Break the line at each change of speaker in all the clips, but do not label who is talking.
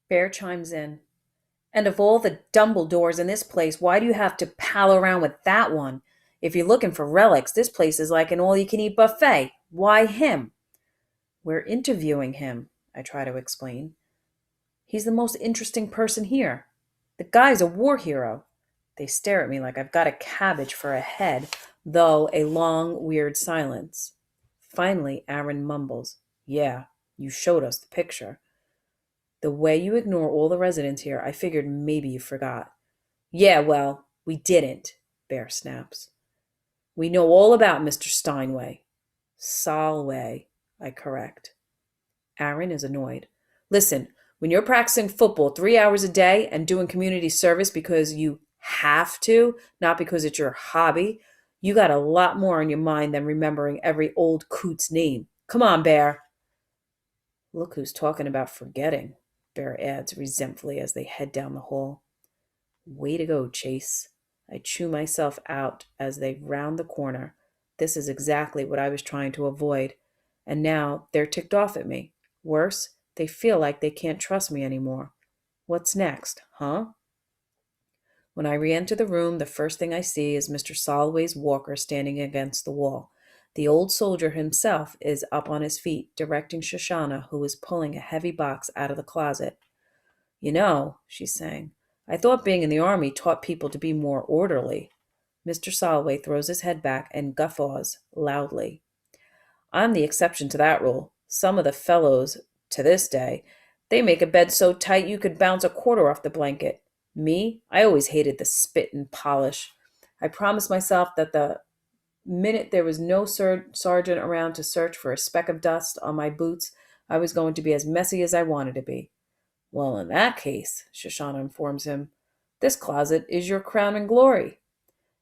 Bear chimes in. And of all the Dumbledores in this place, why do you have to pal around with that one? If you're looking for relics, this place is like an all you can eat buffet. Why him? We're interviewing him, I try to explain. He's the most interesting person here. The guy's a war hero. They stare at me like I've got a cabbage for a head, though a long, weird silence. Finally, Aaron mumbles, "Yeah, you showed us the picture. The way you ignore all the residents here, I figured maybe you forgot." "Yeah, well, we didn't," Bear snaps. "We know all about Mr. Steinway." "Solway," I correct. Aaron is annoyed. "Listen, when you're practicing football 3 hours a day and doing community service because you have to, not because it's your hobby, you got a lot more on your mind than remembering every old coot's name. Come on, Bear." "Look who's talking about forgetting," Bear adds resentfully as they head down the hall. Way to go, Chase. I chew myself out as they round the corner. This is exactly what I was trying to avoid. And now they're ticked off at me. Worse, they feel like they can't trust me anymore. What's next, huh? When I re enter the room, the first thing I see is Mr. Solway's walker standing against the wall. The old soldier himself is up on his feet, directing Shoshana, who is pulling a heavy box out of the closet. "You know," she's saying, "I thought being in the army taught people to be more orderly." Mr. Solway throws his head back and guffaws loudly. "I'm the exception to that rule. Some of the fellows, to this day, they make a bed so tight you could bounce a quarter off the blanket. Me, I always hated the spit and polish. I promised myself that the minute there was no sergeant around to search for a speck of dust on my boots, I was going to be as messy as I wanted to be." "Well, in that case," Shoshana informs him, "this closet is your crown and glory."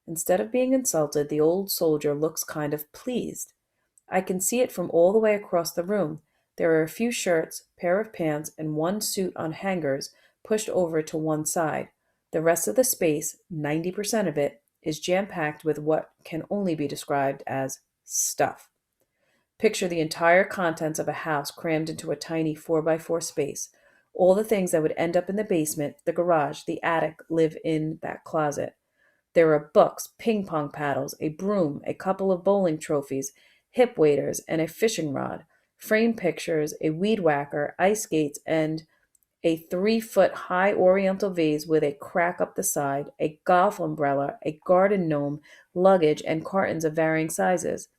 Instead of being insulted, the old soldier looks kind of pleased. I can see it from all the way across the room. There are a few shirts, pair of pants, and one suit on hangers pushed over to one side. The rest of the space, 90% of it, is jam-packed with what can only be described as stuff. Picture the entire contents of a house crammed into a tiny 4x4 space. All the things that would end up in the basement, the garage, the attic live in that closet. There are books, ping pong paddles, a broom, a couple of bowling trophies, hip waders, and a fishing rod, framed pictures, a weed whacker, ice skates, and a 3 foot high oriental vase with a crack up the side, a golf umbrella, a garden gnome, luggage, and cartons of varying sizes.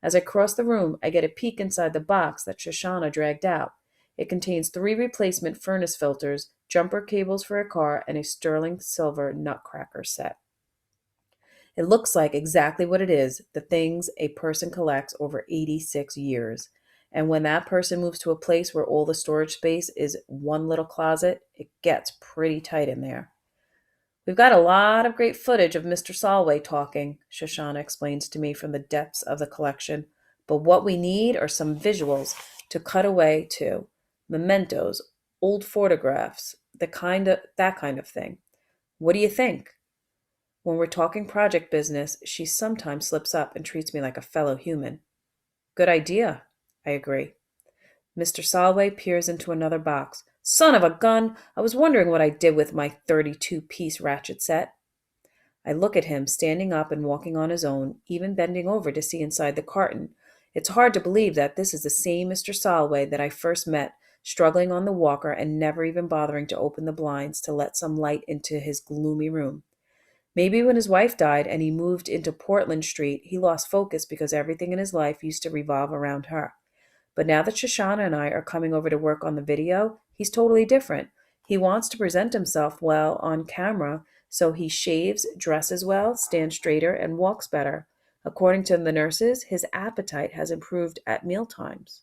As I cross the room, I get a peek inside the box that Shoshana dragged out. It contains 3 replacement furnace filters, jumper cables for a car, and a sterling silver nutcracker set. It looks like exactly what it is, the things a person collects over 86 years. And when that person moves to a place where all the storage space is one little closet, it gets pretty tight in there. "We've got a lot of great footage of Mr. Solway talking," Shoshana explains to me from the depths of the collection. "But what we need are some visuals to cut away to. Mementos, old photographs, that kind of thing. What do you think?" When we're talking project business, she sometimes slips up and treats me like a fellow human. "Good idea," I agree. Mr. Solway peers into another box. "Son of a gun! I was wondering what I did with my 32-piece ratchet set." I look at him standing up and walking on his own, even bending over to see inside the carton. It's hard to believe that this is the same Mr. Solway that I first met, struggling on the walker and never even bothering to open the blinds to let some light into his gloomy room. Maybe when his wife died and he moved into Portland Street, he lost focus because everything in his life used to revolve around her. But now that Shoshana and I are coming over to work on the video, he's totally different. He wants to present himself well on camera, so he shaves, dresses well, stands straighter, and walks better. According to the nurses, his appetite has improved at mealtimes.